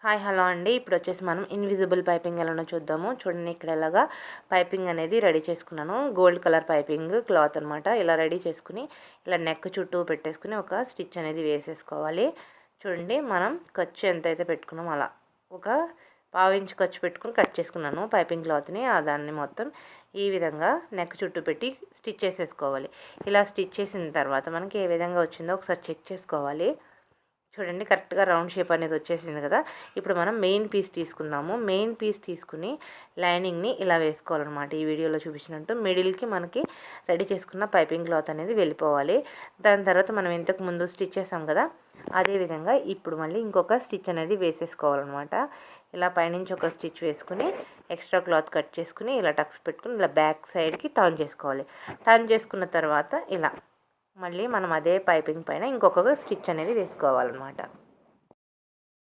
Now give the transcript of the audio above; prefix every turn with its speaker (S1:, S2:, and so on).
S1: Hi hello అండి. ఇప్పుడు వచ్చేసి మనం ఇన్విజిబుల్ పైపింగ్ ఎలానో చూద్దాము. చూడండి, ఇక్కడ ఎలాగా పైపింగ్ అనేది రెడీ చేసుకున్నాను. గోల్డ్ కలర్ పైపింగ్ క్లాత్ అనమాట. ఇలా రెడీ చేసుకుని ఇలా నెక్ చుట్టూ పెట్టేసుకుని ఒక స్టిచ్ అనేది వేసేసుకోవాలి. చూడండి, మనం ఖర్చు ఎంతైతే పెట్టుకున్నామో అలా ఒక పావించి ఖర్చు పెట్టుకుని కట్ చేసుకున్నాను పైపింగ్ క్లాత్ని. దాన్ని మొత్తం ఈ విధంగా నెక్ చుట్టూ పెట్టి స్టిచ్ చేసేసుకోవాలి. ఇలా స్టిచ్ చేసిన తర్వాత మనకి ఏ విధంగా వచ్చిందో ఒకసారి చెక్ చేసుకోవాలి. చూడండి, కరెక్ట్గా రౌండ్ షేప్ అనేది వచ్చేసింది కదా. ఇప్పుడు మనం మెయిన్ పీస్ తీసుకుందాము. మెయిన్ పీస్ తీసుకుని లైనింగ్ని ఇలా వేసుకోవాలన్నమాట. ఈ వీడియోలో చూపించినట్టు మిడిల్కి మనకి రెడీ చేసుకున్న పైపింగ్ క్లాత్ అనేది వెళ్ళిపోవాలి. దాని తర్వాత మనం ఇంతకు ముందు స్టిచ్ చేసాం కదా, అదేవిధంగా ఇప్పుడు మళ్ళీ ఇంకొక స్టిచ్ అనేది వేసేసుకోవాలన్నమాట. ఇలా పైనుంచి ఒక స్టిచ్ వేసుకుని ఎక్స్ట్రా క్లాత్ కట్ చేసుకుని ఇలా టక్స్ పెట్టుకుని ఇలా బ్యాక్ సైడ్కి టర్న్ చేసుకోవాలి. టర్న్ చేసుకున్న తర్వాత ఇలా మళ్ళీ మనం అదే పైపింగ్ పైన ఇంకొక స్టిచ్ అనేది వేసుకోవాలన్నమాట.